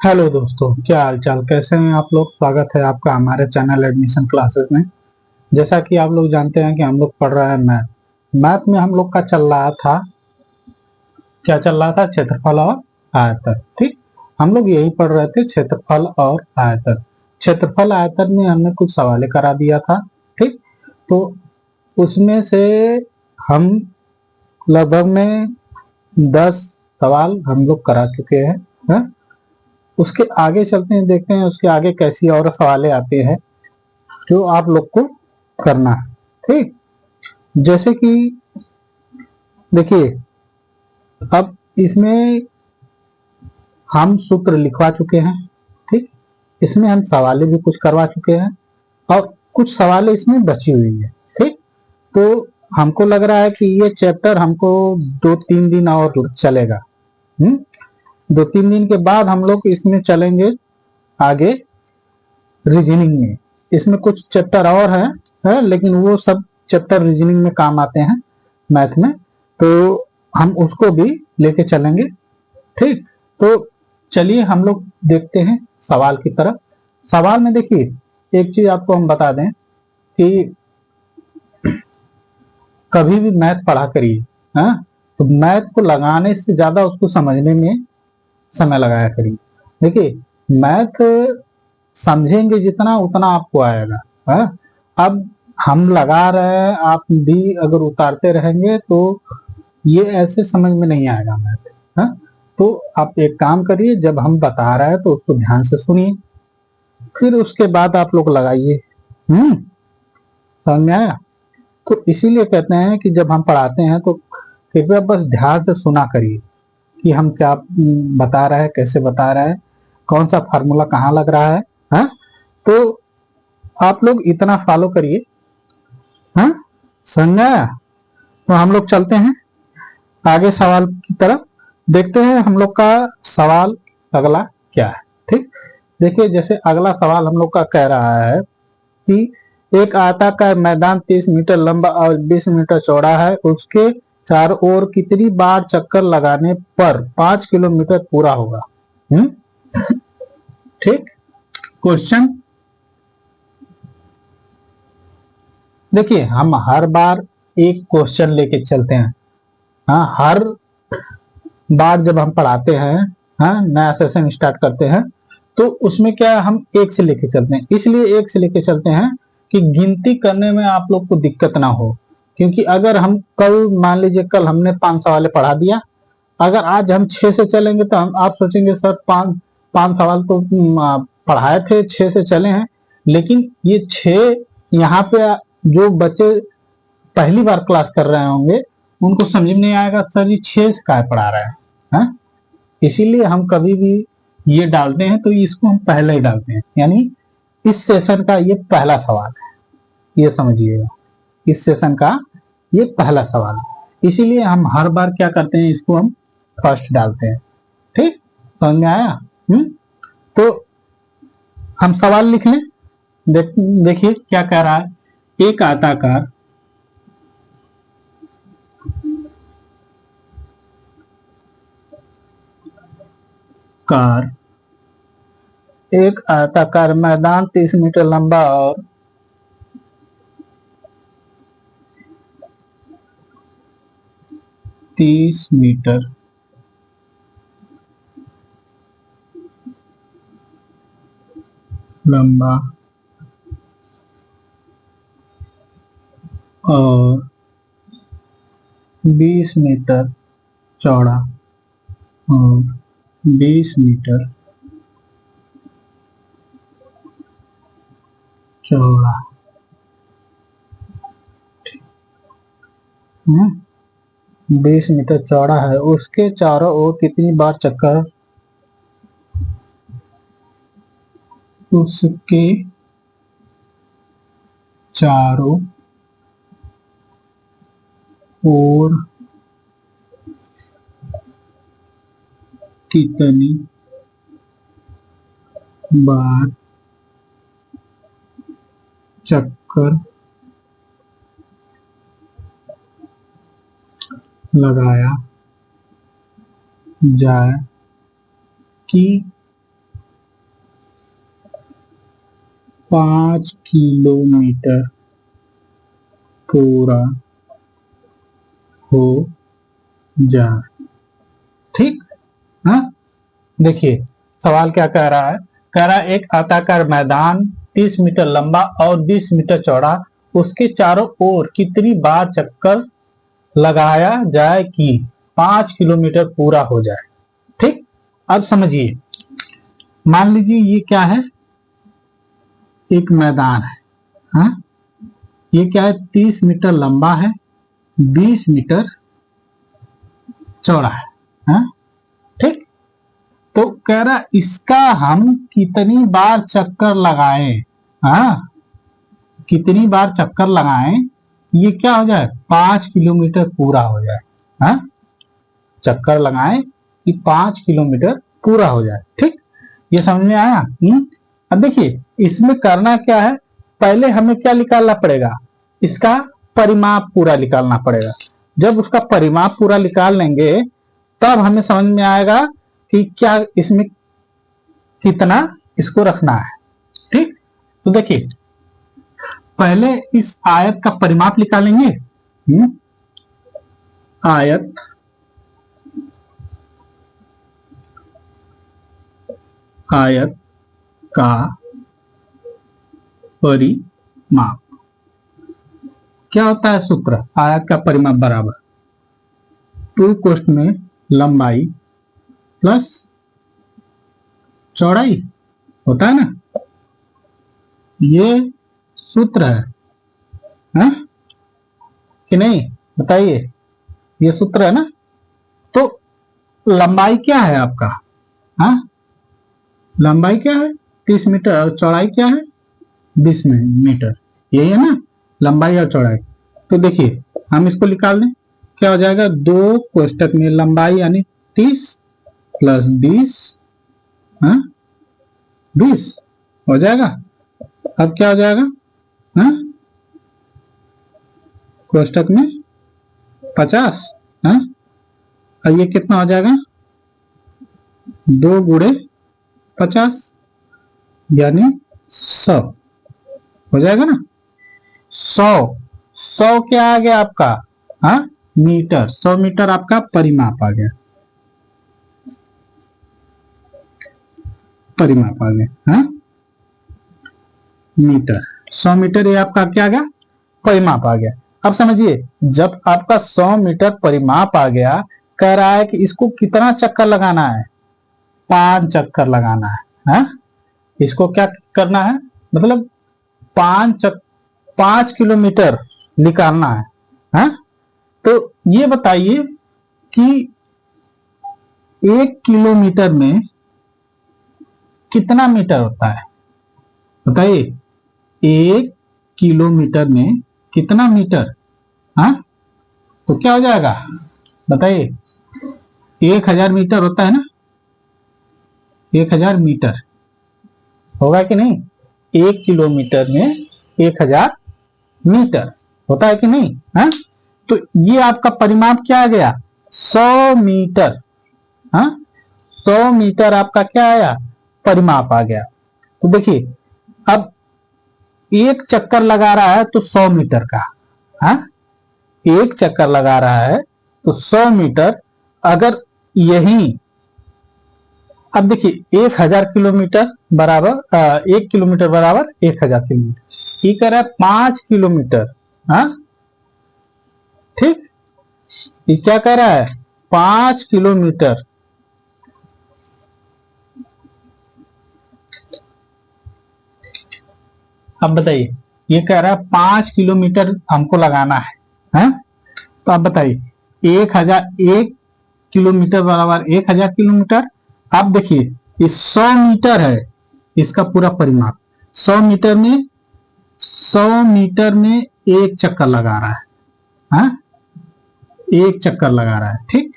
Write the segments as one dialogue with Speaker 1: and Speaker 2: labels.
Speaker 1: Hello दोस्तों, क्या हाल चाल, कैसे हैं आप लोग। स्वागत है आपका हमारे चैनल एडमिशन क्लासेस में। जैसा कि आप लोग जानते हैं कि हम लोग पढ़ रहे हैं मैथ। मैथ में हम लोग का चल रहा था, क्या चल रहा था, क्षेत्रफल और आयतन। ठीक, हम लोग यही पढ़ रहे थे, क्षेत्रफल और आयतन। क्षेत्रफल आयतन में हमने कुछ सवाल करा दिया था। ठीक, तो उसमें से हम लगभग में 10 सवाल हम लोग करा चुके हैं। उसके आगे चलते हैं, देखते हैं उसके आगे कैसी और सवालें आते हैं जो आप लोग को करना है। ठीक, जैसे कि देखिए, अब इसमें हम सूत्र लिखवा चुके हैं। ठीक, इसमें हम सवालें भी कुछ करवा चुके हैं और कुछ सवालें इसमें बची हुई है। ठीक, तो हमको लग रहा है कि ये चैप्टर हमको 2-3 दिन और चलेगा। 2-3 दिन के बाद हम लोग इसमें चलेंगे आगे रीजनिंग में। इसमें कुछ चैप्टर और है, लेकिन वो सब चैप्टर रीजनिंग में काम आते हैं मैथ में, तो हम उसको भी लेके चलेंगे। ठीक, तो चलिए हम लोग देखते हैं सवाल की तरफ। सवाल में देखिए, एक चीज आपको हम बता दें कि कभी भी मैथ पढ़ा करिए, हाँ, तो मैथ को लगाने से ज्यादा उसको समझने में समय लगाया करिए। देखिए, मैथ समझेंगे जितना उतना आपको आएगा। है, अब हम लगा रहे हैं, आप भी अगर उतारते रहेंगे तो ये ऐसे समझ में नहीं आएगा मैथ। है, तो आप एक काम करिए, जब हम बता रहे हैं तो उसको ध्यान से सुनिए, फिर उसके बाद आप लोग लगाइए। समझ में आया। तो इसीलिए कहते हैं कि जब हम पढ़ाते हैं तो कृपया बस ध्यान से सुना करिए कि हम क्या बता रहे हैं, कैसे बता रहे हैं, कौन सा फार्मूला कहाँ लग रहा है। हाँ, तो आप लोग इतना फॉलो करिए। हाँ, समझा। तो हम लोग चलते हैं आगे सवाल की तरफ, देखते हैं हम लोग का सवाल अगला क्या है। ठीक, देखिए, जैसे अगला सवाल हम लोग का कह रहा है कि एक आयताकार मैदान 30 मीटर लंबा और 20 मीटर चौड़ा है, उसके चारों ओर कितनी बार चक्कर लगाने पर 5 किलोमीटर पूरा होगा। हम्म, ठीक, क्वेश्चन। देखिए, हम हर बार एक क्वेश्चन लेके चलते हैं। हाँ, हर बार जब हम पढ़ाते हैं, हाँ, नया सेशन स्टार्ट करते हैं, तो उसमें क्या हम एक से लेके चलते हैं। इसलिए एक से लेके चलते हैं कि गिनती करने में आप लोग को दिक्कत ना हो। क्योंकि अगर हम कल, मान लीजिए कल हमने 5 सवाल पढ़ा दिया, अगर आज हम 6 से चलेंगे तो हम आप सोचेंगे सर, पांच पांच सवाल तो पढ़ाए थे, 6 से चले हैं, लेकिन ये 6 यहाँ पे जो बच्चे पहली बार क्लास कर रहे होंगे उनको समझ में नहीं आएगा, सर ये 6 का पढ़ा रहे हैं। हाँ? इसीलिए हम कभी भी ये डालते हैं तो इसको हम पहले ही डालते हैं, यानी इस सेशन का ये पहला सवाल है, ये समझिएगा। इस सेशन का ये पहला सवाल है, इसीलिए हम हर बार क्या करते हैं, इसको हम फर्स्ट डालते हैं। ठीक, समझ में आया। तो हम सवाल लिख लें। देखिए क्या कह रहा है। एक आयताकार कार एक आयताकार मैदान 30 मीटर लंबा और 30 मीटर लंबा और 20 मीटर चौड़ा और 20 मीटर चौड़ा। 20 मीटर चौड़ा है, उसके चारों ओर कितनी बार चक्कर, उसके चारों ओर कितनी बार चक्कर लगाया जाए कि 5 किलोमीटर पूरा हो जाए। ठीक। हाँ, देखिए सवाल क्या कह रहा है। कह रहा है एक आयताकार मैदान 30 मीटर लंबा और 20 मीटर चौड़ा, उसके चारों ओर कितनी बार चक्कर लगाया जाए कि 5 किलोमीटर पूरा हो जाए। ठीक। अब समझिए, मान लीजिए ये क्या है, एक मैदान है। हाँ, ये क्या है, 30 मीटर लंबा है, 20 मीटर चौड़ा है। हाँ, ठीक। तो कह रहा इसका हम कितनी बार चक्कर लगाएं। हाँ, कितनी बार चक्कर लगाएं ये क्या हो जाए, 5 किलोमीटर पूरा हो जाए। हाँ, चक्कर लगाएं कि 5 किलोमीटर पूरा हो जाए। ठीक, ये समझ में आया। अब देखिए इसमें करना क्या है, पहले हमें क्या निकालना पड़ेगा, इसका परिमाप पूरा निकालना पड़ेगा। जब उसका परिमाप पूरा निकाल लेंगे तब हमें समझ में आएगा कि क्या इसमें कितना इसको रखना है। ठीक, तो देखिए पहले इस आयत का परिमाप निकालेंगे। आयत आयत का परिमाप क्या होता है, सूत्र आयत का परिमाप बराबर 2 कोष्ठ में लंबाई प्लस चौड़ाई होता है ना, ये सूत्र है। हाँ? कि नहीं, बताइए, ये सूत्र है ना। तो लंबाई क्या है आपका, हाँ, लंबाई क्या है 30 मीटर और चौड़ाई क्या है 20 मीटर, यही है ना लंबाई और चौड़ाई। तो देखिए हम इसको निकाल दें, क्या हो जाएगा, 2 कोष्ठक में लंबाई यानी 30 प्लस 20, हाँ 20 हो जाएगा। अब क्या हो जाएगा, हाँ कोष्ठक में 50, हाँ, और ये कितना हो जाएगा 2 गुणे 50 यानी 100 हो जाएगा ना। 100 क्या आ गया आपका, हाँ मीटर, 100 मीटर आपका परिमाप आ गया, परिमाप आ गया। हाँ मीटर, 100 मीटर ये आपका क्या आ गया, परिमाप आ गया। अब समझिए जब आपका 100 मीटर परिमाप आ गया, कह रहा है कि इसको कितना चक्कर लगाना है, 5 चक्कर लगाना है। हाँ? इसको क्या करना है, मतलब 5 किलोमीटर निकालना है। हाँ? तो ये बताइए कि 1 किलोमीटर में कितना मीटर होता है, बताइए 1 किलोमीटर में कितना मीटर। हाँ, तो क्या हो जाएगा बताइए, 1000 मीटर होता है ना, 1000 मीटर होगा कि नहीं, 1 किलोमीटर में 1000 मीटर होता है कि नहीं। हाँ, तो ये आपका परिमाप क्या आ गया 100 मीटर। हाँ, 100 मीटर आपका क्या आया, परिमाप आ गया। तो देखिए अब एक चक्कर लगा रहा है तो 100 मीटर का, हाँ एक चक्कर लगा रहा है तो 100 मीटर, अगर यही, अब देखिए 1000 किलोमीटर बराबर 1 किलोमीटर बराबर 1000 किलोमीटर, ये कह रहा है 5 किलोमीटर। हाँ ठीक, ये क्या कह रहा है 5 किलोमीटर। अब बताइए, ये कह रहा है 5 किलोमीटर हमको लगाना है। हाँ? तो आप बताइए 1 किलोमीटर बराबर 1000 किलोमीटर। आप देखिए ये 100 मीटर है, इसका पूरा परिमाप 100 मीटर में, 100 मीटर में एक चक्कर लगा रहा है। हाँ? एक चक्कर लगा रहा है। ठीक,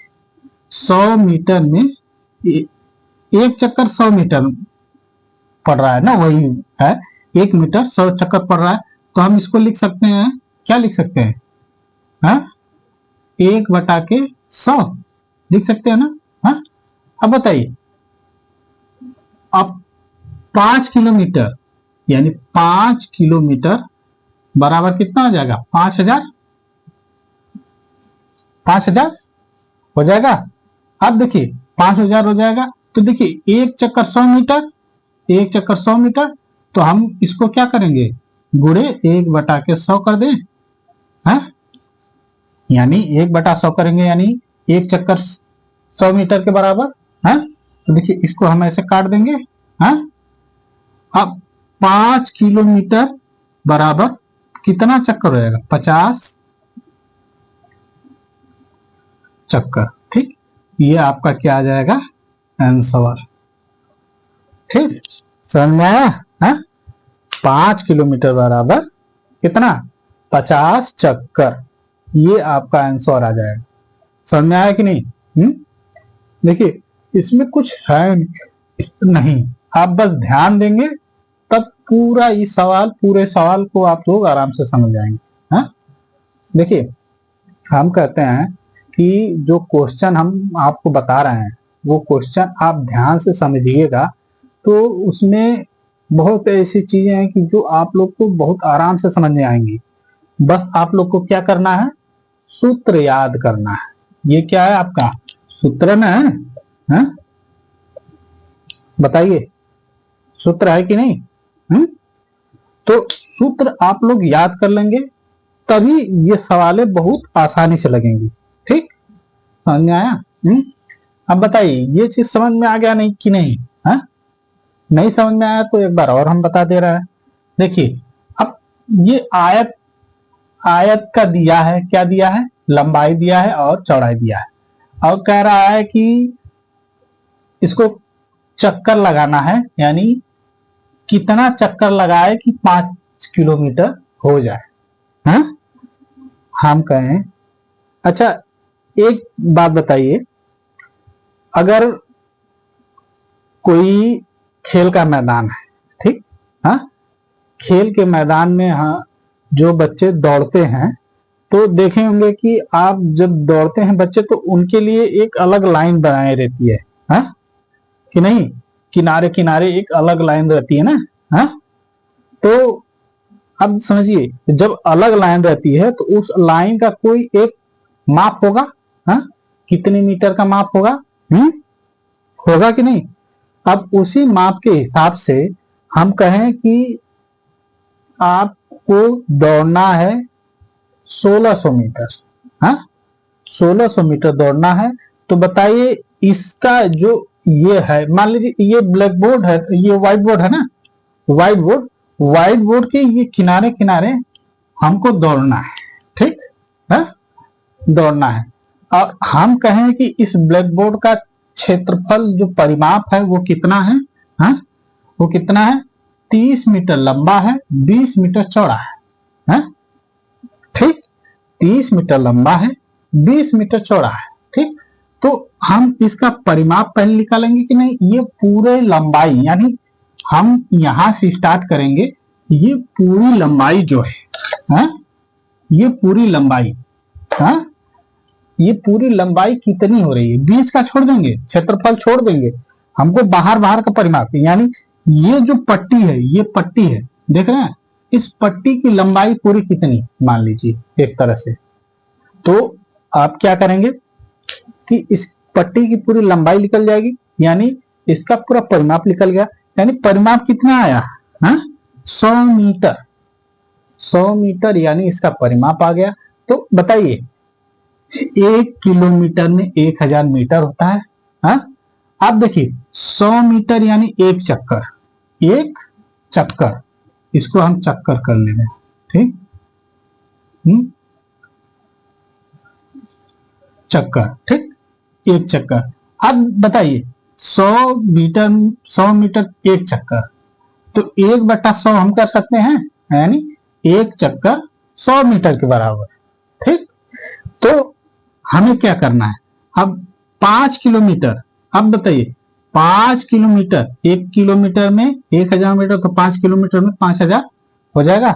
Speaker 1: 100 मीटर में एक चक्कर 100 मीटर पड़ रहा है ना, वही है 1 मीटर 100 चक्कर पड़ रहा है। तो हम इसको लिख सकते हैं, क्या लिख सकते हैं, हाँ 1/100 लिख सकते हैं ना। हाँ, अब बताइए, अब 5 किलोमीटर यानी 5 किलोमीटर बराबर कितना हो जाएगा? 5,000। 5,000 हो जाएगा। अब देखिए 5,000 हो जाएगा तो देखिए एक चक्कर 100 मीटर, एक चक्कर 100 मीटर। तो हम इसको क्या करेंगे? गुणे 1/100 कर दें, है? यानी 1/100 करेंगे, यानी एक चक्कर 100 मीटर के बराबर है। तो देखिए इसको हम ऐसे काट देंगे, है? अब 5 किलोमीटर बराबर कितना चक्कर हो जाएगा? 50 चक्कर। ठीक, ये आपका क्या आ जाएगा? आंसर। ठीक, समझ में आया? है? 5 किलोमीटर बराबर कितना? 50 चक्कर। ये आपका आंसर आ जाएगा। समझ में आया कि नहीं? देखिए इसमें कुछ है नहीं, आप बस ध्यान देंगे तब पूरा ये सवाल, पूरे सवाल को आप लोग आराम से समझ जाएंगे। हाँ, देखिए हम कहते हैं कि जो क्वेश्चन हम आपको बता रहे हैं वो क्वेश्चन आप ध्यान से समझिएगा तो उसमें बहुत ऐसी चीजें हैं कि जो आप लोग को बहुत आराम से समझ में आएंगी। बस आप लोग को क्या करना है? सूत्र याद करना है। ये क्या है आपका सूत्र ना है? बताइए, सूत्र है कि नहीं? तो सूत्र आप लोग याद कर लेंगे तभी ये सवालें बहुत आसानी से लगेंगी। ठीक, समझ में आया? अब बताइए ये चीज समझ में आ गया नहीं कि नहीं? है? नहीं समझ में आया तो एक बार और हम बता दे रहे हैं। देखिए अब ये आयत, आयत का दिया है, क्या दिया है? लंबाई दिया है और चौड़ाई दिया है, और कह रहा है कि इसको चक्कर लगाना है, यानी कितना चक्कर लगाए कि 5 किलोमीटर हो जाए। हाँ? हम कहें, अच्छा एक बात बताइए, अगर कोई खेल का मैदान है, ठीक, हाँ, खेल के मैदान में हाँ जो बच्चे दौड़ते हैं तो देखे होंगे कि आप जब दौड़ते हैं बच्चे तो उनके लिए एक अलग लाइन बनाई रहती है, हाँ कि नहीं? किनारे किनारे एक अलग लाइन रहती है ना। हाँ, तो अब समझिए जब अलग लाइन रहती है तो उस लाइन का कोई एक माप होगा। हाँ, कितने मीटर का माप होगा? होगा कि नहीं? अब उसी माप के हिसाब से हम कहें कि आपको दौड़ना है 1600 मीटर। हाँ, 1600 मीटर दौड़ना है। तो बताइए इसका जो ये है, मान लीजिए ये ब्लैक बोर्ड है, ये व्हाइट बोर्ड है ना, व्हाइट बोर्ड, व्हाइट बोर्ड के ये किनारे किनारे हमको दौड़ना है। ठीक है, दौड़ना है। और हम कहें कि इस ब्लैक बोर्ड का क्षेत्रफल जो परिमाप है वो कितना है? हाँ, वो कितना है? 30 मीटर लंबा है, 20 मीटर चौड़ा है। ठीक, 30 मीटर लंबा है, 20 मीटर चौड़ा है। ठीक, तो हम इसका परिमाप पहले निकालेंगे कि नहीं? ये पूरे लंबाई, यानी हम यहां से स्टार्ट करेंगे, ये पूरी लंबाई जो है, ये पूरी लंबाई, हाँ, ये पूरी लंबाई कितनी हो रही है? बीच का छोड़ देंगे, क्षेत्रफल छोड़ देंगे, हमको बाहर बाहर का परिमाप, यानी ये जो पट्टी है, ये पट्टी है, देख रहे हैं? इस पट्टी की लंबाई पूरी कितनी मान लीजिए एक तरह से, तो आप क्या करेंगे कि इस पट्टी की पूरी लंबाई निकल जाएगी, यानी इसका पूरा परिमाप निकल गया। यानी परिमाप कितना आया? 100 मीटर। 100 मीटर यानी इसका परिमाप आ गया। तो बताइए 1 किलोमीटर में 1000 मीटर होता है। अब देखिए 100 मीटर यानी एक चक्कर, एक चक्कर, इसको हम चक्कर कर ले रहे हैं। ठीक, चक्कर, ठीक, एक चक्कर। अब बताइए 100 मीटर, 100 मीटर एक चक्कर, तो 1/100 हम कर सकते हैं, यानी एक चक्कर 100 मीटर के बराबर। ठीक, तो हमें क्या करना है? अब 5 किलोमीटर, अब बताइए 5 किलोमीटर, 1 किलोमीटर में 1000 मीटर, तो 5 किलोमीटर में 5000 हो जाएगा।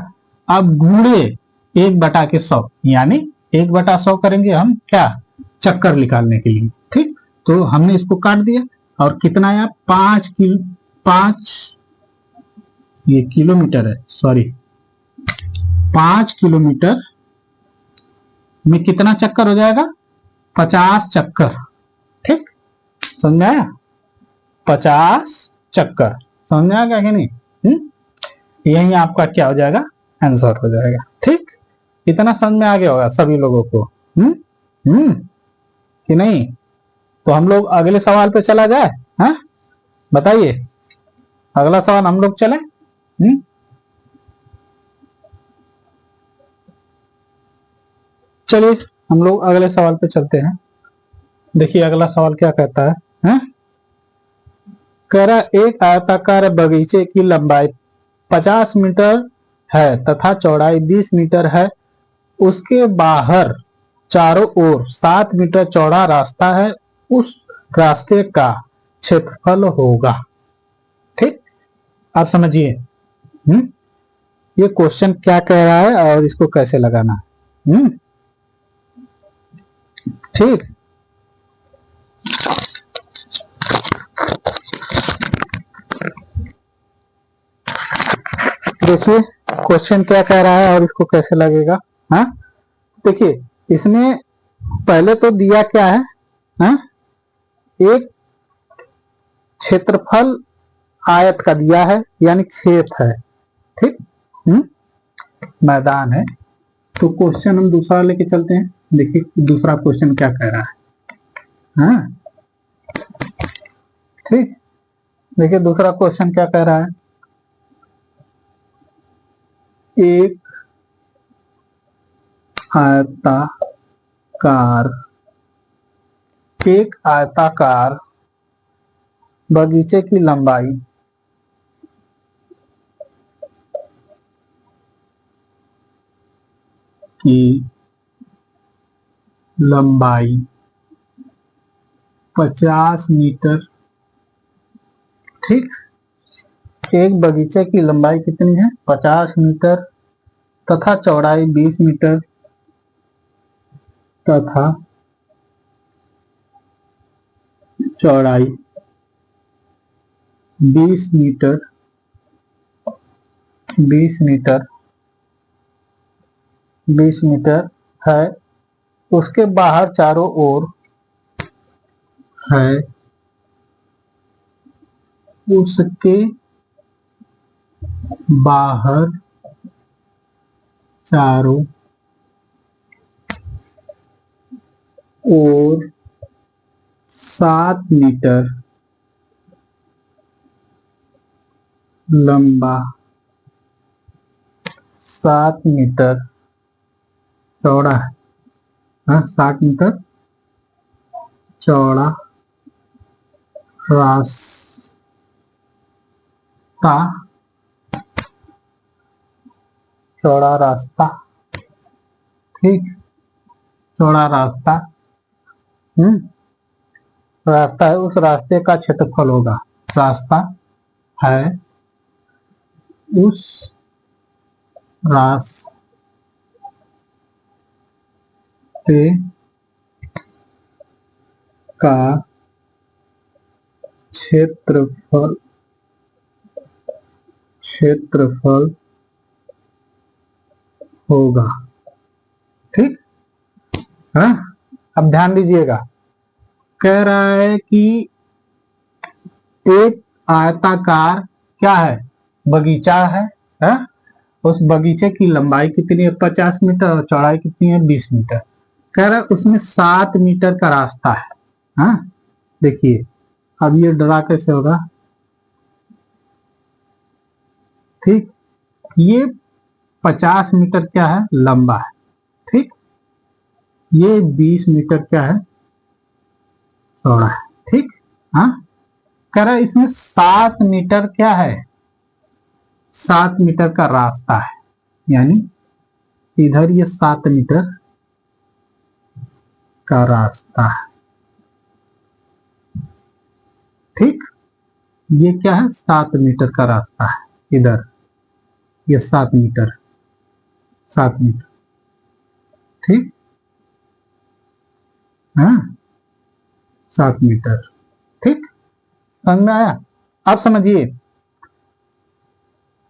Speaker 1: अब गुणे 1/100, यानी 1/100 करेंगे हम क्या? चक्कर निकालने के लिए। ठीक, तो हमने इसको काट दिया और कितना आया? 5 ये किलोमीटर है, सॉरी, 5 किलोमीटर में कितना चक्कर हो जाएगा? 50 चक्कर। ठीक, समझ में आया? 50 चक्कर, समझ में आया कि नहीं? यही आपका क्या हो जाएगा? आंसर हो जाएगा। ठीक, इतना समझ में आ गया होगा सभी लोगों को। कि नहीं? तो हम लोग अगले सवाल पे चला जाए। हाँ, बताइए, अगला सवाल हम लोग चले। चलिए हम लोग अगले सवाल पे चलते हैं। देखिए अगला सवाल क्या कहता है, कह रहा एक आयताकार बगीचे की लंबाई 50 मीटर है तथा चौड़ाई 20 मीटर है। उसके बाहर चारों ओर 7 मीटर चौड़ा रास्ता है। उस रास्ते का क्षेत्रफल होगा। ठीक, आप समझिए ये क्वेश्चन क्या कह रहा है और इसको कैसे लगाना है। ठीक, देखिए क्वेश्चन क्या कह रहा है और इसको कैसे लगेगा। हाँ, देखिए इसमें पहले तो दिया क्या है, एक क्षेत्रफल आयत का दिया है, यानी खेत है। ठीक, मैदान है। तो क्वेश्चन हम दूसरा लेके चलते हैं। देखिए दूसरा क्वेश्चन क्या कह रहा है। हाँ, ठीक, देखिए दूसरा क्वेश्चन क्या कह रहा है। एक आयताकार बगीचे की लंबाई 50 मीटर। ठीक, एक बगीचे की लंबाई कितनी है? 50 मीटर तथा चौड़ाई 20 मीटर तथा चौड़ाई 20 मीटर 20 मीटर 20 मीटर है। उसके बाहर चारों ओर है। उसके बाहर चारों ओर 7 मीटर लंबा 7 मीटर चौड़ा है। हाँ, 7 मीटर चौड़ा रास्ता चौड़ा रास्ता। ठीक, चौड़ा रास्ता रास्ता है। उस रास्ते का क्षेत्रफल होगा। रास्ता है, उस रास्ते का क्षेत्रफल होगा। ठीक है, अब ध्यान दीजिएगा। कह रहा है कि एक आयताकार क्या है? बगीचा है? उस बगीचे की लंबाई कितनी है? 50 मीटर और चौड़ाई कितनी है? 20 मीटर। कह रहा है उसमें 7 मीटर का रास्ता है। हाँ, देखिए अब ये ड्रा कैसे होगा। ठीक, ये 50 मीटर क्या है? लंबा है। ठीक, ये 20 मीटर क्या है? चौड़ा है। ठीक, हाँ, कह रहा है इसमें 7 मीटर क्या है? 7 मीटर का रास्ता है, यानी इधर ये 7 मीटर का रास्ता है। ठीक, ये क्या है? 7 मीटर का रास्ता है। इधर ये 7 मीटर 7 मीटर। ठीक, हाँ, 7 मीटर। ठीक, समझ में आया? आप समझिए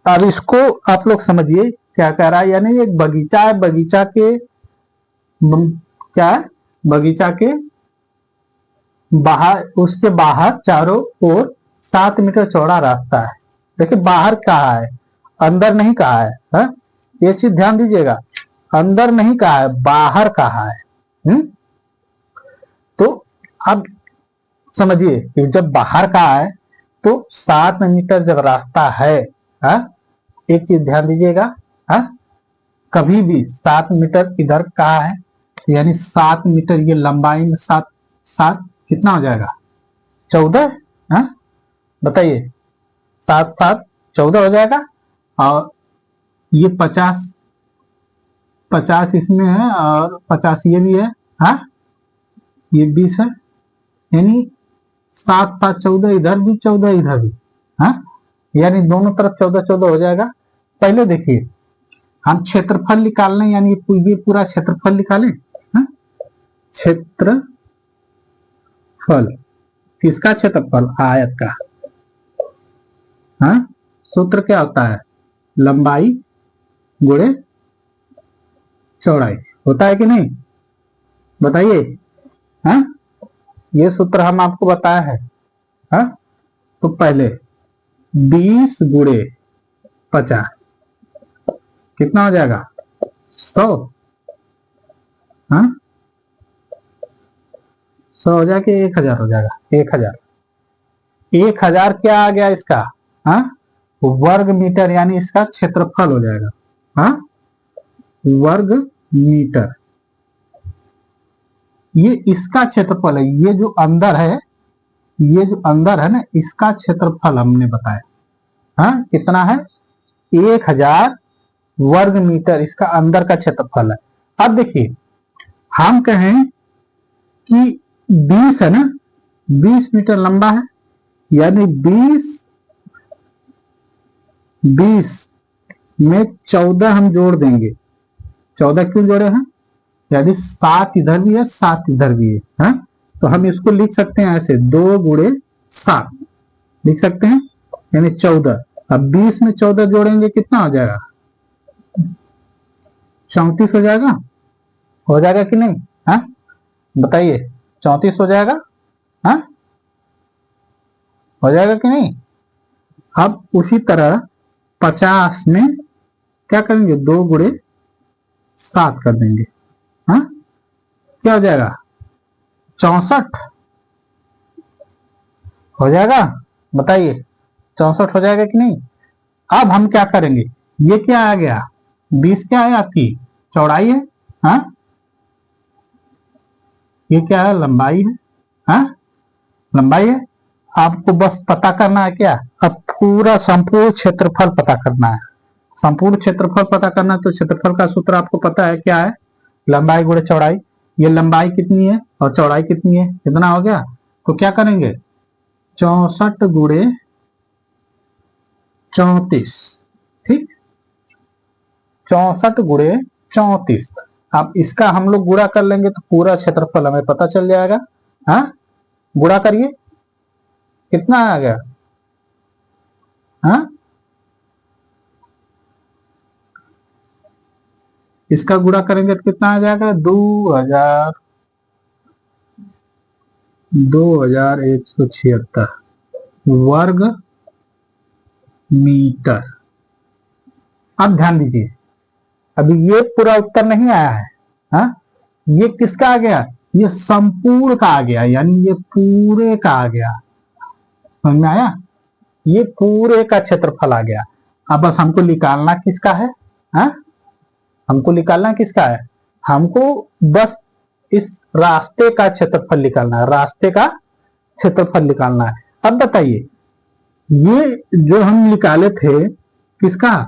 Speaker 1: अब इसको आप लोग समझिए क्या कह रहा है, यानी एक बगीचा है, बगीचा के क्या है, बगीचा के बाहर, उसके बाहर चारों ओर 7 मीटर चौड़ा रास्ता है। देखिए बाहर कहा है, अंदर नहीं कहा है, हा? ये चीज ध्यान दीजिएगा, अंदर नहीं कहा है, बाहर कहा है। तो अब समझिए कि जब बाहर कहा है तो 7 मीटर जब रास्ता है, हा? एक चीज ध्यान दीजिएगा, हा? कभी भी 7 मीटर इधर कहा है, यानी 7 मीटर ये लंबाई में 7 7 कितना हो जाएगा, 14, बताइए, 7 7 14 हो जाएगा। और ये 50 50 इसमें है और 50 ये भी है, हाँ ये 20 है, यानी 7 7 14, इधर भी 14 इधर भी, हाँ यानी दोनों तरफ 14 14 हो जाएगा। पहले देखिए हम क्षेत्रफल निकाल लें, यानी ये पूरा क्षेत्रफल निकालें, क्षेत्रफल, किसका क्षेत्रफल, आयत का, हाँ सूत्र क्या होता है, लंबाई गुणे चौड़ाई, होता है कि नहीं, बताइए, हाँ ये सूत्र हम आपको बताया है, हाँ तो पहले 20 गुणे 50 कितना हो जाएगा, 100, हाँ 100 हो जाएगा, 1000 हो जाएगा, 1000, 1000 क्या आ गया इसका, हाँ वर्ग मीटर, यानी इसका क्षेत्रफल हो जाएगा, हाँ वर्ग मीटर, ये इसका क्षेत्रफल है, ये जो अंदर है, ये जो अंदर है ना, इसका क्षेत्रफल हमने बताया, हाँ कितना है, 1000 वर्ग मीटर इसका अंदर का क्षेत्रफल है। अब देखिए हम कहें कि 20 है ना, 20 मीटर लंबा है, यानी 20 में 14 हम जोड़ देंगे, 14 क्यों जोड़े हैं, यानी 7 इधर भी है 7 इधर भी है, हाँ? तो हम इसको लिख सकते हैं ऐसे 2 गुणे 7 लिख सकते हैं, यानी 14। अब 20 में 14 जोड़ेंगे कितना हो जाएगा, 34 हो जाएगा कि नहीं, हाँ बताइए, 34 हो जाएगा, हाँ हो जाएगा कि नहीं। अब उसी तरह 50 में क्या करेंगे, 2 गुणे 7 कर देंगे, हाँ क्या हो जाएगा, 64 हो जाएगा, बताइए 64 हो जाएगा कि नहीं। अब हम क्या करेंगे, ये क्या आ गया, 20 क्या है आपकी चौड़ाई है, हाँ ये क्या है, लंबाई है, हाँ लंबाई है। आपको बस पता करना है क्या, अब पूरा संपूर्ण क्षेत्रफल पता करना है, संपूर्ण क्षेत्रफल पता करना है, तो क्षेत्रफल का सूत्र आपको पता है क्या है, लंबाई गुणे चौड़ाई। ये लंबाई कितनी है और चौड़ाई कितनी है, कितना हो गया, तो क्या करेंगे 64 गुणे 34, ठीक 64 गुणे 34। अब इसका हम लोग गुणा कर लेंगे तो पूरा क्षेत्रफल हमें पता चल जाएगा, हाँ गुणा करिए कितना आ गया, हाँ इसका गुणा करेंगे तो कितना आ जाएगा, 2176 वर्ग मीटर। अब ध्यान दीजिए, अभी ये पूरा उत्तर नहीं आया है, हाँ ये किसका आ गया, ये संपूर्ण का आ गया, यानी ये पूरे का आ गया, समझ में आया, ये पूरे का क्षेत्रफल आ गया। अब बस हमको निकालना किसका है, हाँ हमको निकालना किसका है, हमको बस इस रास्ते का क्षेत्रफल निकालना है, रास्ते का क्षेत्रफल निकालना है। अब बताइए ये जो हम निकाले थे किसका,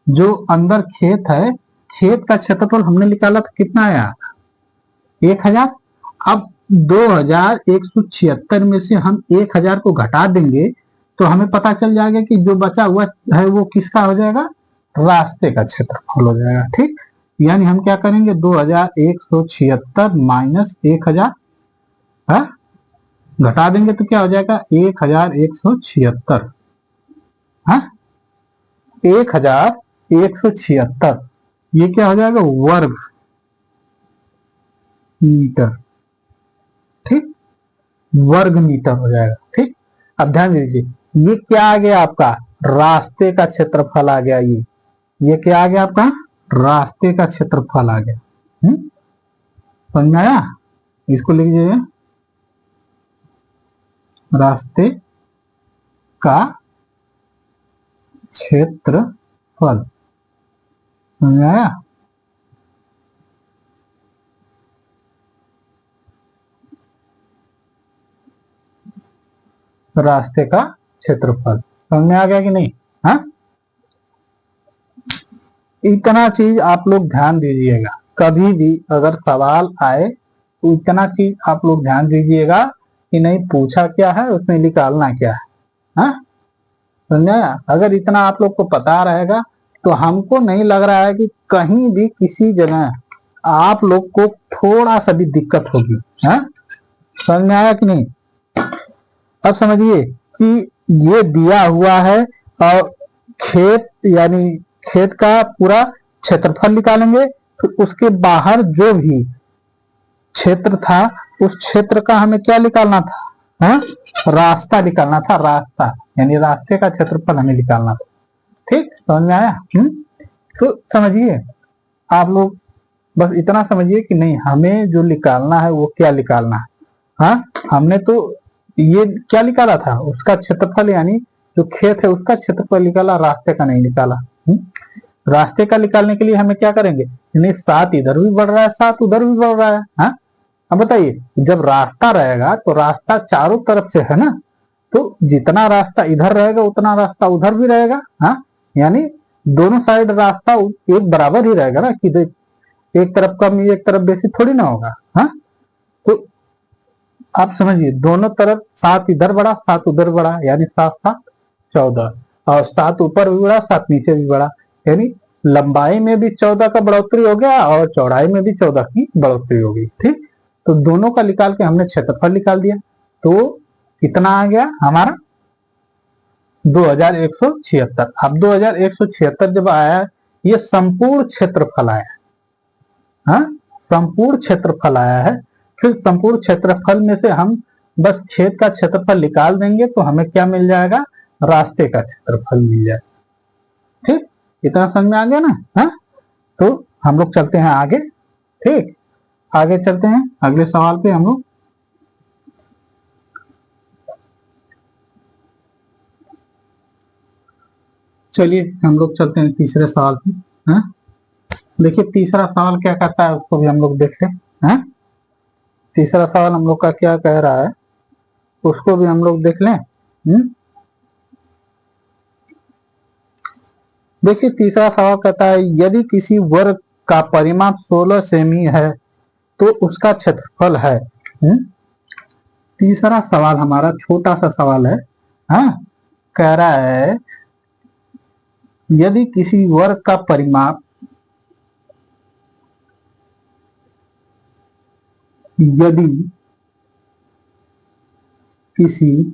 Speaker 1: जो अंदर खेत है, खेत का क्षेत्रफल हमने निकाला था कितना आया, 1000। अब 2176 में से हम 1000 को घटा देंगे तो हमें पता चल जाएगा कि जो बचा हुआ है वो किसका हो जाएगा, रास्ते का क्षेत्रफल हो जाएगा, ठीक। यानी हम क्या करेंगे, 2176 माइनस 1000, घटा देंगे तो क्या हो जाएगा 1176, हाँ 1176, ये क्या हो जाएगा, वर्ग मीटर। ठीक, वर्ग मीटर हो जाएगा। ठीक, अब ध्यान दीजिए, ये क्या आ गया आपका, रास्ते का क्षेत्रफल आ गया। ये क्या आ गया आपका, रास्ते का क्षेत्रफल आ गया। समझ में आया, इसको लिख लीजिए, रास्ते का क्षेत्रफल। समझ में आया, रास्ते का क्षेत्रफल। समझ में आ गया कि नहीं। हाँ, इतना चीज आप लोग ध्यान दीजिएगा, कभी भी अगर सवाल आए तो इतना चीज आप लोग ध्यान दीजिएगा कि नहीं पूछा क्या है, उसमें निकालना क्या है। हाँ, समझा। अगर इतना आप लोग को पता रहेगा तो हमको नहीं लग रहा है कि कहीं भी किसी जगह आप लोग को थोड़ा सा भी दिक्कत होगी। हाँ, समझ में आया कि नहीं। अब समझिए कि ये दिया हुआ है और खेत, यानी खेत का पूरा क्षेत्रफल निकालेंगे, तो उसके बाहर जो भी क्षेत्र था उस क्षेत्र का हमें क्या निकालना था, हाँ? रास्ता निकालना था, रास्ता यानी रास्ते का क्षेत्रफल हमें निकालना था। ठीक, समझ में आया। तो समझिए आप लोग, बस इतना समझिए कि नहीं हमें जो निकालना है वो क्या निकालना है। हाँ, हमने तो ये क्या निकाला था, उसका क्षेत्रफल, यानी जो खेत है उसका क्षेत्रफल निकाला, रास्ते का नहीं निकाला। रास्ते का निकालने के लिए हमें क्या करेंगे, यानी 7 इधर भी बढ़ रहा है 7 उधर भी बढ़ रहा है। हाँ, अब बताइए, जब रास्ता रहेगा तो रास्ता चारों तरफ से है ना, तो जितना रास्ता इधर रहेगा उतना रास्ता उधर भी रहेगा। हाँ, यानी दोनों साइड रास्ता एक बराबर ही रहेगा ना, कि एक तरफ कम एक तरफ बेसी थोड़ी ना होगा। हाँ, तो आप समझिए दोनों तरफ 7 इधर बढ़ा 7 उधर बढ़ा, यानी 7 7 14, और 7 ऊपर भी बढ़ा 7 नीचे भी बढ़ा, यानी लंबाई में भी 14 का बढ़ोतरी हो गया और चौड़ाई में भी 14 की बढ़ोतरी हो गई। ठीक, तो दोनों का निकाल के हमने क्षेत्रफल निकाल दिया, तो कितना आ गया हमारा 2176। अब 2176 जब आया, ये संपूर्ण क्षेत्रफल आया। हाँ, संपूर्ण क्षेत्रफल आया है। फिर संपूर्ण क्षेत्रफल में से हम बस खेत का क्षेत्रफल निकाल देंगे तो हमें क्या मिल जाएगा, रास्ते का क्षेत्रफल मिल जाएगा। ठीक, इतना समझ में आ गया ना। हाँ, तो हम लोग चलते हैं आगे। ठीक, आगे चलते हैं अगले सवाल पे हम लोग। चलिए हम लोग चलते हैं तीसरे सवाल पे। हाँ, देखिए तीसरा सवाल क्या कहता है उसको भी हम लोग देख लें। हाँ, तीसरा सवाल हम लोग का क्या कह रहा है उसको भी हम लोग देख लें। देखिए तीसरा सवाल कहता है, यदि किसी वर्ग का परिमाप 16 सेमी है तो उसका क्षेत्रफल है। तीसरा सवाल हमारा छोटा सा सवाल है। हाँ, कह रहा है यदि किसी वर्ग का परिमाप, यदि किसी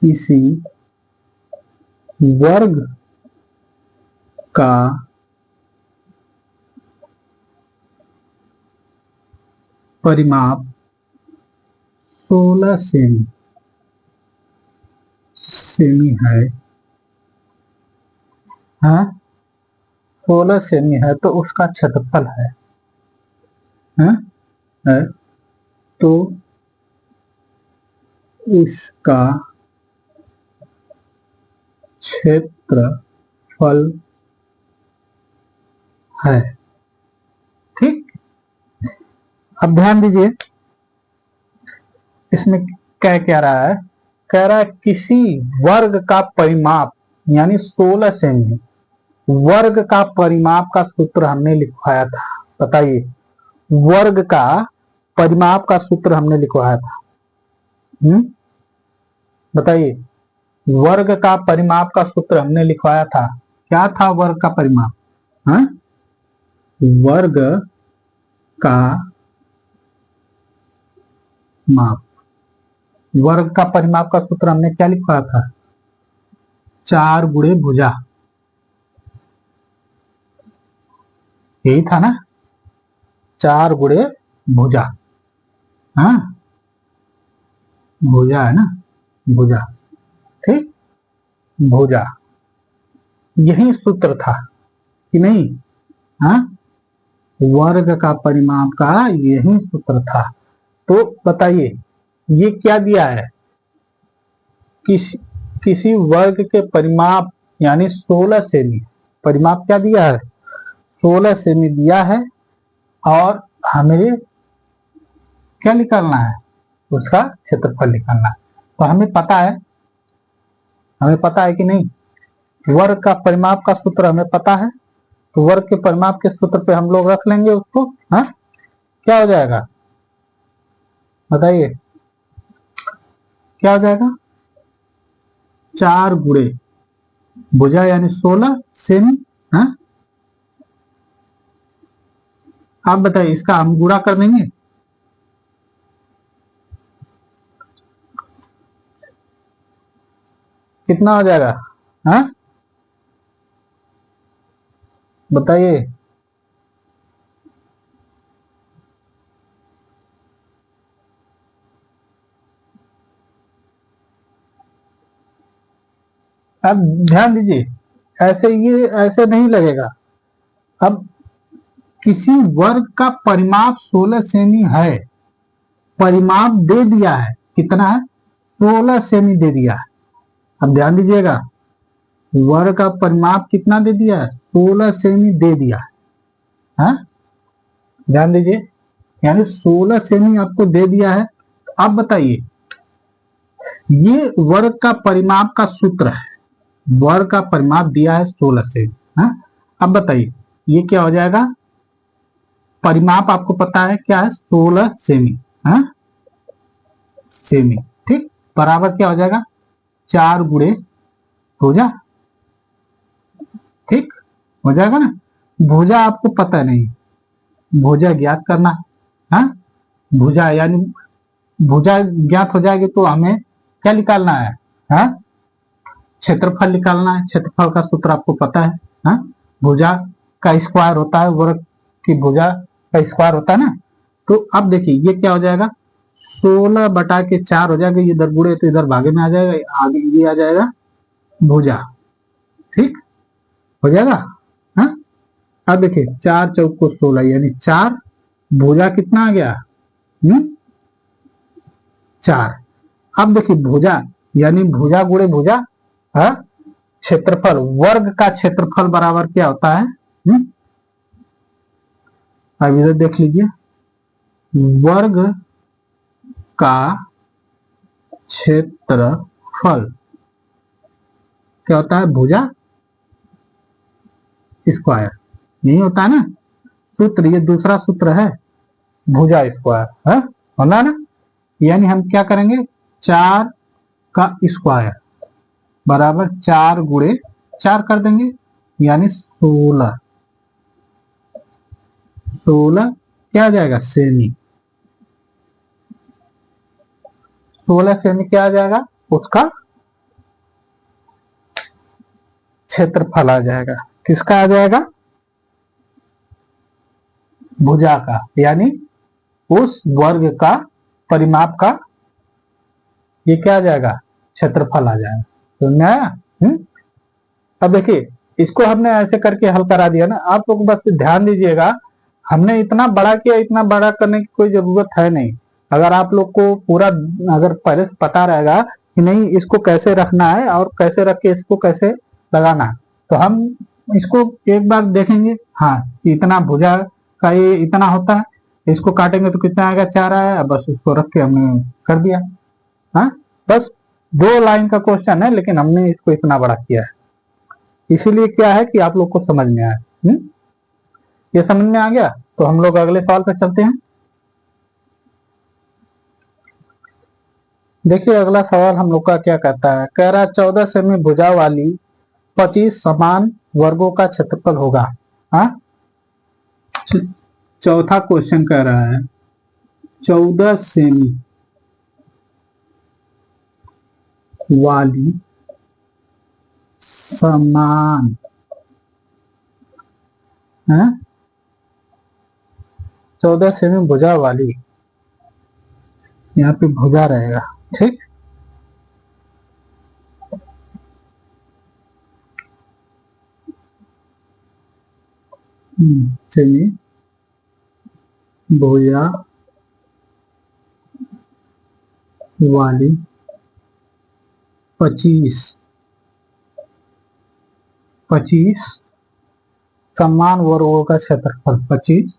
Speaker 1: किसी वर्ग का परिमाप 16 सेमी है। हाँ, 16 सेमी है तो उसका क्षेत्रफल है। हाँ? है तो उसका क्षेत्रफल है। ठीक, अब ध्यान दीजिए इसमें क्या कह रहा है, कह रहा है किसी वर्ग का परिमाप यानी 16 सेमी, वर्ग का परिमाप का सूत्र हमने लिखवाया था। बताइए, वर्ग का परिमाप का सूत्र हमने लिखवाया था। बताइए, वर्ग का परिमाप का सूत्र हमने लिखवाया था, क्या था वर्ग का परिमाप। हाँ? वर्ग का माप, वर्ग का परिमाप का सूत्र हमने क्या लिखा था, 4 गुणे भुजा, यही था ना, 4 गुणे भुजा। हाँ, भुजा है ना, भुजा, ठीक, भुजा, यही सूत्र था कि नहीं। हाँ, वर्ग का परिमाप का यही सूत्र था। तो बताइए ये क्या दिया है, किसी वर्ग के परिमाप यानी 16 सेमी, परिमाप क्या दिया है, 16 सेमी दिया है, और हमें क्या निकालना है, उसका क्षेत्रफल निकालना है। तो हमें पता है कि नहीं, वर्ग का परिमाप का सूत्र हमें पता है, तो वर्ग के परिमाप के सूत्र पे हम लोग रख लेंगे उसको। हाँ, क्या हो जाएगा बताइए, क्या हो जाएगा, 4 गुणे भुजा यानी 16 सेमी। हाँ, आप बताइए इसका हम गुणा कर देंगे, कितना हो जाएगा। हाँ, बताइए, अब ध्यान दीजिए, ये ऐसे नहीं लगेगा। अब किसी वर्ग का परिमाप 16 सेमी है, परिमाप दे दिया है, कितना है, 16 सेमी दे दिया है। अब ध्यान दीजिएगा, वर्ग का परिमाप कितना दे दिया है, 16 सेमी दे दिया है। हाँ? ध्यान दीजिए, यानी 16 सेमी आपको दे दिया है। अब बताइए, ये वर्ग का परिमाप का सूत्र है, वर्ग का परिमाप दिया है 16 सेमी। हाँ? अब बताइए ये क्या हो जाएगा, परिमाप आपको पता है क्या है, 16 सेमी। हाँ? सेमी, ठीक, बराबर क्या हो जाएगा, 4 गुणे भुजा, ठीक हो जाएगा ना। भुजा आपको पता नहीं, भुजा ज्ञात करना। हाँ, भुजा यानी भुजा ज्ञात हो जाएगी तो हमें क्या निकालना है, हाँ, क्षेत्रफल निकालना है। क्षेत्रफल का सूत्र आपको पता है। हाँ, भुजा का स्क्वायर होता है, वर्ग की भुजा का स्क्वायर होता है ना। तो अब देखिए ये क्या हो जाएगा, 16/4 हो जाएगा, ये इधर गुणे तो इधर भागे में आ जाएगा, आगे ये आ जाएगा भुजा, ठीक हो जाएगा। हाँ, अब देखिए 4 चौक को 16 यानी 4, भुजा कितना आ गया, 4। अब देखिए भुजा यानी भुजा गुणे भुजा, हाँ, क्षेत्रफल, वर्ग का क्षेत्रफल बराबर क्या होता है, अब इधर देख लीजिए, वर्ग का क्षेत्रफल क्या होता है, भुजा स्क्वायर, यही होता है ना सूत्र, ये दूसरा सूत्र है, भुजा स्क्वायर है, होना ना। यानी हम क्या करेंगे, 4 का स्क्वायर बराबर 4 गुणे 4 कर देंगे, यानी 16। 16 क्या आ जाएगा, सेमी, 16 सेमी क्या आ जाएगा, उसका क्षेत्रफल आ जाएगा। किसका आ जाएगा, भुजा का, यानी उस वर्ग का परिमाप का ये क्या आ जाएगा, क्षेत्रफल आ जाएगा। तो समझ में आया। अब देखिए इसको हमने ऐसे करके हल करा दिया ना, आप लोग बस ध्यान दीजिएगा, हमने इतना बड़ा किया, इतना बड़ा करने की कोई जरूरत है नहीं। अगर आप लोग को पूरा अगर पहले से पता रहेगा कि नहीं इसको कैसे रखना है और कैसे रख के इसको कैसे लगाना है, तो हम इसको एक बार देखेंगे। हाँ, इतना भुजा का ये इतना होता है, इसको काटेंगे तो कितना आएगा, 4 आया, बस उसको रख के हमने कर दिया। हाँ, बस 2 लाइन का क्वेश्चन है, लेकिन हमने इसको इतना बड़ा किया है, इसीलिए क्या है कि आप लोग को समझ में आए। ये समझ में आ गया, तो हम लोग अगले सवाल पे चलते हैं। देखिए अगला सवाल हम लोग का क्या कहता है, कह रहा है 14 सेमी भुजा वाली 25 समान वर्गों का क्षेत्रफल होगा। हाँ, चौथा क्वेश्चन कह रहा है 14 सेमी वाली समान है 14 सेमी भुजा वाली, यहाँ पे भुजा रहेगा। ठीक, सेमी भुजा वाली 25 समान वर्गों का क्षेत्रफल, 25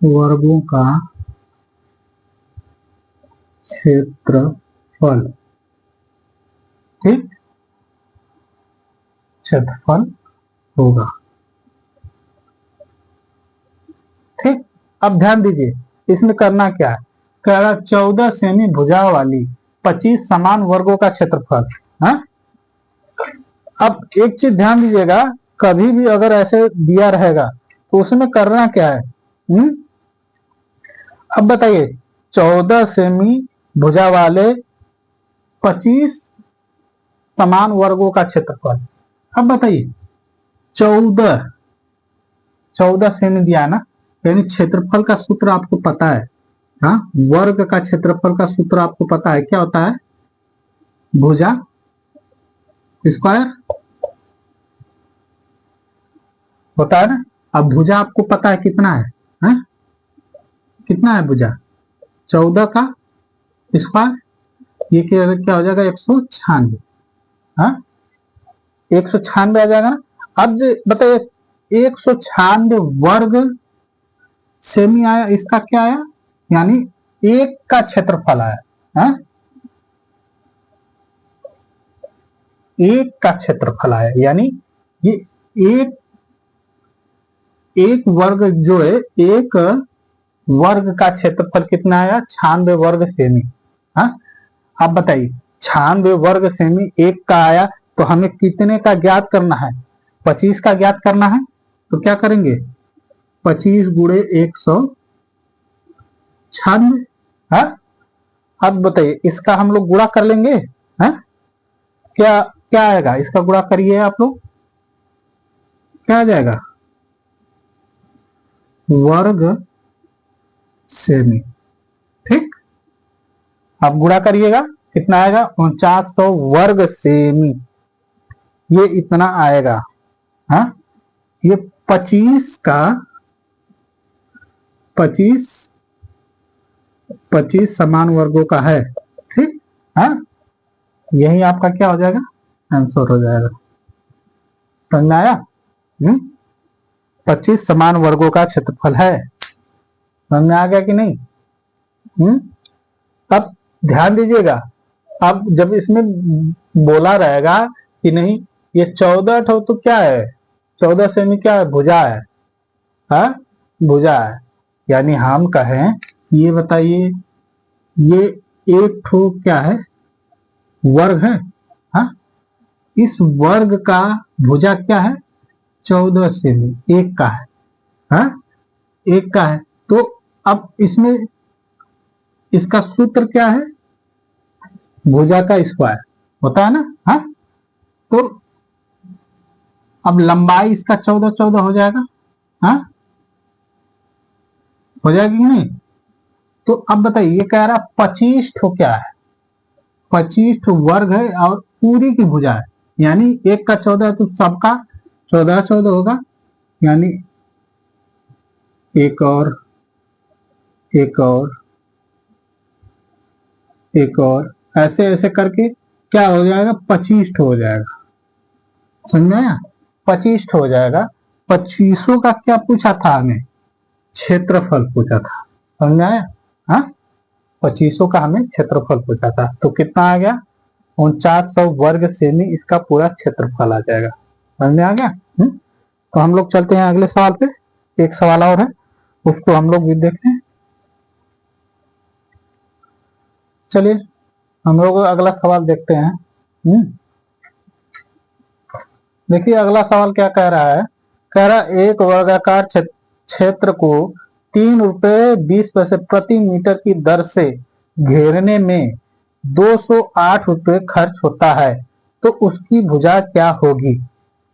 Speaker 1: वर्गों का क्षेत्रफल। ठीक, क्षेत्रफल होगा। ठीक, अब ध्यान दीजिए इसमें करना क्या है, कह रहा 14 सेमी भुजा वाली 25 समान वर्गों का क्षेत्रफल। हाँ, अब एक चीज ध्यान दीजिएगा, कभी भी अगर ऐसे दिया रहेगा तो उसमें करना क्या है। अब बताइए 14 सेमी भुजा वाले 25 समान वर्गों का क्षेत्रफल। अब बताइए 14 सेमी दिया है ना, यानी क्षेत्रफल का सूत्र आपको पता है। हाँ, वर्ग का क्षेत्रफल का सूत्र आपको पता है, क्या होता है, भुजा स्क्वायर होता है ना। अब भुजा आपको पता है कितना है, हाँ? कितना है भुजा, 14 का स्क्वायर, ये क्या हो जाएगा 196। हाँ, 196 आ जाएगा ना। अब बताइए 196 वर्ग सेमी आया, इसका क्या आया, यानी एक का क्षेत्रफल आया। हाँ? एक का क्षेत्रफल आया, यानी ये एक वर्ग जो है, एक वर्ग का क्षेत्रफल कितना आया, 96 वर्ग सेमी। हाँ, आप बताइए 96 वर्ग सेमी एक का आया, तो हमें कितने का ज्ञात करना है, 25 का ज्ञात करना है। तो क्या करेंगे, 25 गुणे 196। हाँ, अब बताइए इसका हम लोग गुणा कर लेंगे। हाँ, क्या क्या आएगा, इसका गुणा करिए आप लोग, क्या आ जाएगा, वर्ग सेमी। ठीक, आप गुणा करिएगा, कितना आएगा, 4900 वर्ग सेमी, ये इतना आएगा। हाँ, ये 25 का 25 समान वर्गों का है। ठीक, हाँ, यही आपका क्या हो जाएगा, आंसर हो जाएगा। समझ में आया। 25 समान वर्गों का क्षेत्रफल है, समझ में आ गया कि नहीं। अब ध्यान दीजिएगा, अब जब इसमें बोला रहेगा कि नहीं ये 14 तो क्या है, 14 सेमी क्या है, भुजा है। हाँ, भुजा है, यानी हम कहें, ये बताइए ये एक ठो क्या है, वर्ग है। हाँ, इस वर्ग का भुजा क्या है, 14 सेमी एक का है। हाँ, एक का है, तो अब इसमें इसका सूत्र क्या है, भुजा का स्क्वायर होता है ना। हाँ, तो अब लंबाई इसका 14 हो जाएगा। हाँ, हो जाएगी कि नहीं। तो अब बताइए ये कह रहा 25 ठो क्या है, 25 ठो वर्ग है और पूरी की भुजा है, यानी एक का 14 तो सबका 14 होगा, यानी एक और एक और एक और ऐसे ऐसे करके क्या हो जाएगा, 25 हो जाएगा। समझ में आया, 25 हो जाएगा। 25 का क्या पूछा था हमें, क्षेत्रफल पूछा था। समझ में आया। हाँ, 25 का हमें क्षेत्रफल पूछा था, तो कितना आ गया, 4900 वर्ग सेमी इसका पूरा क्षेत्रफल आ जाएगा। समझ में आ गया। तो हम लोग चलते हैं अगले सवाल पे, एक सवाल और है उसको हम लोग भी देखते हैं। चलिए हम लोग अगला सवाल देखते हैं। देखिए अगला सवाल क्या कह रहा है, कह रहा एक वर्गाकार क्षेत्र को ₹3.20 प्रति मीटर की दर से घेरने में 208 रुपये खर्च होता है, तो उसकी भुजा क्या होगी?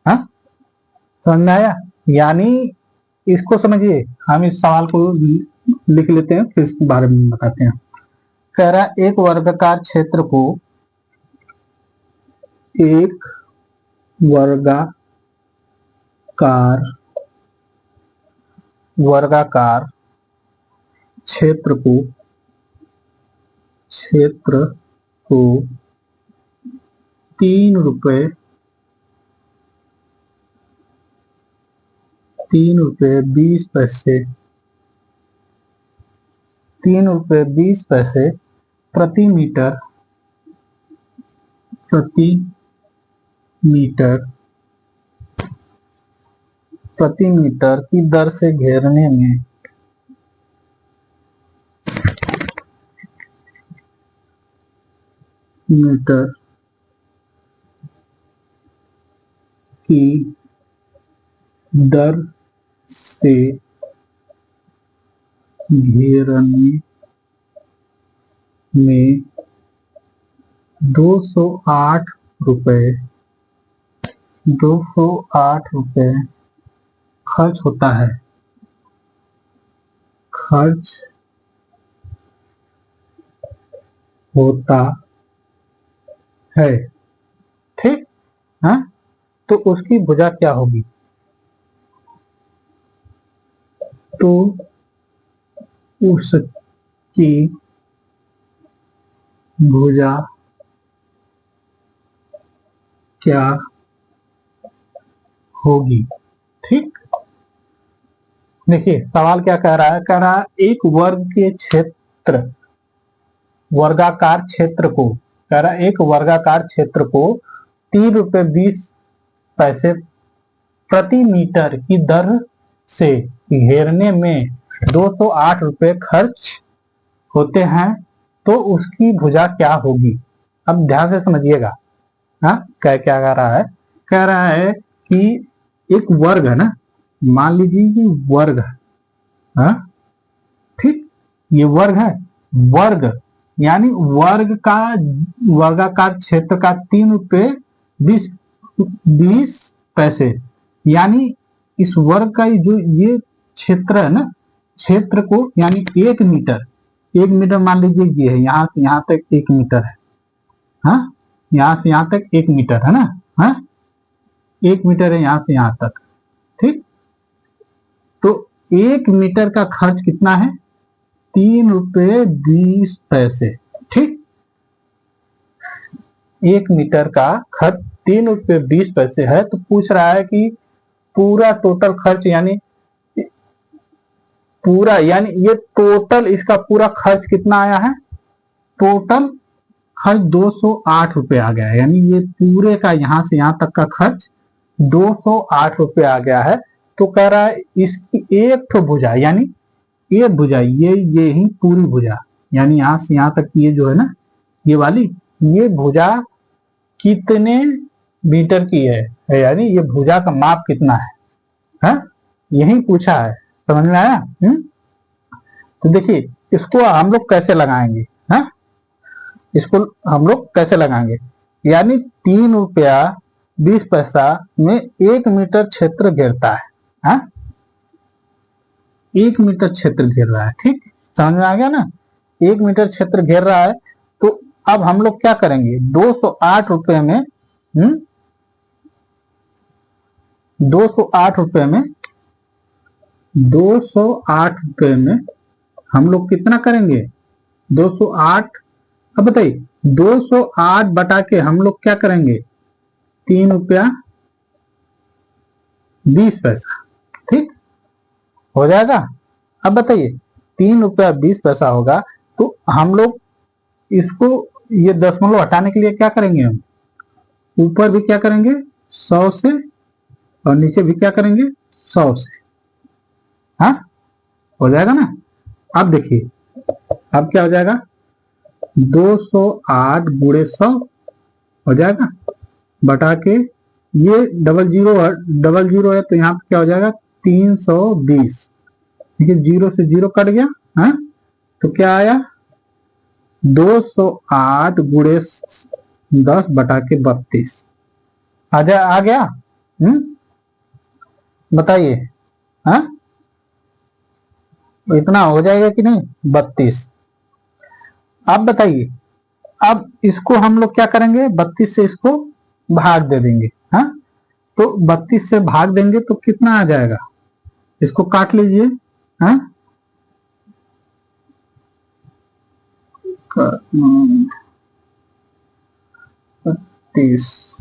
Speaker 1: हाँ, समझ में आया? यानी इसको समझिए, हम इस सवाल को लिख लेते हैं, फिर इसके बारे में बताते हैं। कह रहा है एक वर्गाकार क्षेत्र को वर्गाकार क्षेत्र को 3 रुपये 20 पैसे प्रति मीटर की दर से घेरने में मीटर की दर से घेरने में 208 रुपये खर्च होता है, ठीक? हाँ, तो उसकी भुजा क्या होगी? तो उसकी भुजा क्या होगी? ठीक, देखिए सवाल क्या कह रहा है। कह रहा है एक वर्गाकार क्षेत्र को, कह रहा है एक वर्गाकार क्षेत्र को ₹3.20 प्रति मीटर की दर से घेरने में 208 रुपये खर्च होते हैं, तो उसकी भुजा क्या होगी? अब ध्यान से समझिएगा। हाँ, क्या कह रहा है? कह रहा है कि एक वर्ग है ना, मान लीजिए कि वर्ग है, हाँ ठीक, ये वर्ग है, वर्ग यानी वर्गाकार क्षेत्र का 3.20 यानी इस वर्ग का जो ये क्षेत्र है ना, क्षेत्र को यानी 1 मीटर मान लीजिए ये है, यहाँ से यहाँ तक 1 मीटर है, हाँ, यहाँ से यहाँ तक 1 मीटर है ना, हाँ 1 मीटर है यहाँ से यहाँ तक, ठीक। तो 1 मीटर का खर्च कितना है? ₹3.20, ठीक। 1 मीटर का खर्च ₹3.20 है, तो पूछ रहा है कि पूरा टोटल खर्च यानी ये टोटल इसका पूरा खर्च कितना आया है? टोटल खर्च 208 रुपये आ गया है, यानी ये पूरे का यहाँ से यहाँ तक का खर्च 208 रुपये आ गया है। तो कह रहा है इसकी एक तो भुजा यानी एक भुजा ये ही पूरी भुजा यानी यहाँ से यहाँ तक ये जो है ना, ये वाली ये भुजा कितने मीटर की है, यानी ये भुजा का माप कितना है, हाँ? यही पूछा है, समझ में आया? तो देखिए इसको हम लोग कैसे लगाएंगे, हाँ? इसको हम लोग कैसे लगाएंगे, यानी ₹3.20 में 1 मीटर क्षेत्र घेरता है, हाँ? 1 मीटर क्षेत्र घेर रहा है, ठीक, समझ में आ गया ना? 1 मीटर क्षेत्र घेर रहा है, तो अब हम लोग क्या करेंगे? 208 रुपये में 208 रुपये में हम लोग कितना करेंगे? 208, अब बताइए 208 बटा के हम लोग क्या करेंगे? ₹3.20, ठीक हो जाएगा। अब बताइए ₹3.20 होगा, तो हम लोग इसको ये दशमलव हटाने के लिए क्या करेंगे? हम ऊपर भी क्या करेंगे? 100 से, और नीचे भी क्या करेंगे? 100 से, हाँ हो जाएगा ना? अब देखिए अब क्या हो जाएगा? 208 गुणे 100 हो जाएगा, बटा के ये डबल जीरो है, तो यहाँ पे क्या हो जाएगा? 320, ठीक है, 0 से 0 कट गया। हाँ, तो क्या आया, 208 गुणे 10/32 आ गया। बताइए। हाँ, इतना हो जाएगा कि नहीं, 32। अब बताइए, अब इसको हम लोग क्या करेंगे, 32 से इसको भाग दे देंगे। हाँ, तो 32 से भाग देंगे तो कितना आ जाएगा, इसको काट लीजिए। हाँ, 32।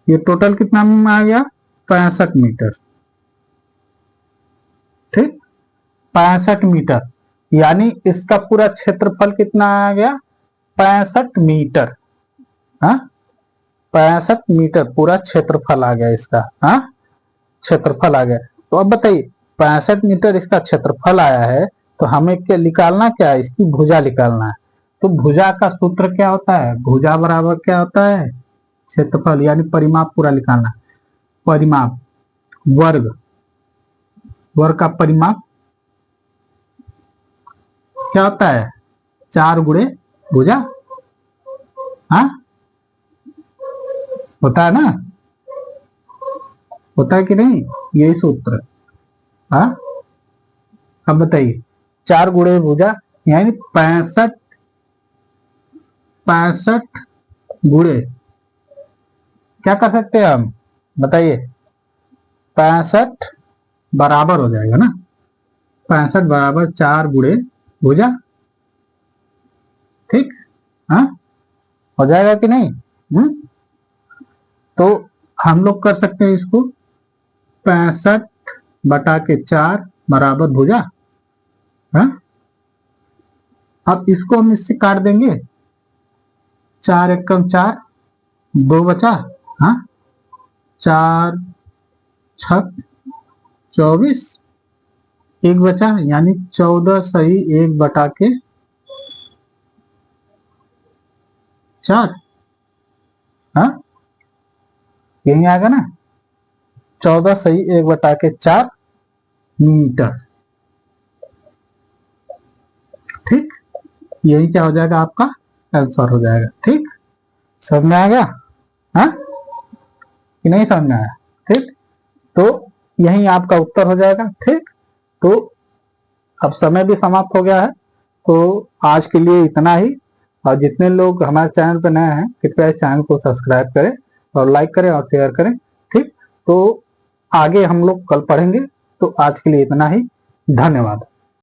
Speaker 1: ये टोटल कितना में आ गया, 65 मीटर। ठीक, 65 मीटर, यानी इसका पूरा क्षेत्रफल कितना आ गया, 65 मीटर। हाँ, 65 मीटर पूरा क्षेत्रफल आ गया इसका। हाँ, क्षेत्रफल आ गया। तो अब बताइए, 65 मीटर इसका क्षेत्रफल आया है, तो हमें क्या निकालना, क्या है, इसकी भुजा निकालना है। तो भुजा का सूत्र क्या होता है, भुजा बराबर क्या होता है, क्षेत्रफल, यानी परिमाप पूरा निकालना है। परिमाप वर्ग, वर्ग का परिमाप क्या होता है, 4 गुणे भुजा। हाँ, होता है ना, होता है कि नहीं, यही सूत्र। हाँ, अब बताइए, 4 गुणे भुजा यानी 65 गुणे, क्या कर सकते हैं हम, बताइए, 65 बराबर हो जाएगा ना, 65 बराबर 4 गुणे भुजा। ठीक, हाँ, हो जाएगा कि नहीं। तो हम लोग कर सकते हैं इसको, 65/4 बराबर भुजा। हाँ, अब इसको हम इससे काट देंगे, 4 एकम 4, 2 बचा। हाँ, 4 छक 24, 1 बचा, यानी 14 सही 1/4। हाँ, यही आएगा ना, 14 सही 1/4 मीटर। ठीक, यही क्या हो जाएगा, आपका आंसर हो जाएगा। ठीक, समझ में आ गया। हाँ, कि नहीं समझ में आया। ठीक, तो यही आपका उत्तर हो जाएगा। ठीक, तो अब समय भी समाप्त हो गया है, तो आज के लिए इतना ही। और जितने लोग हमारे चैनल पर नए हैं, कृपया इस चैनल को सब्सक्राइब करें और लाइक करें और शेयर करें। ठीक, तो आगे हम लोग कल पढ़ेंगे। तो आज के लिए इतना ही, धन्यवाद।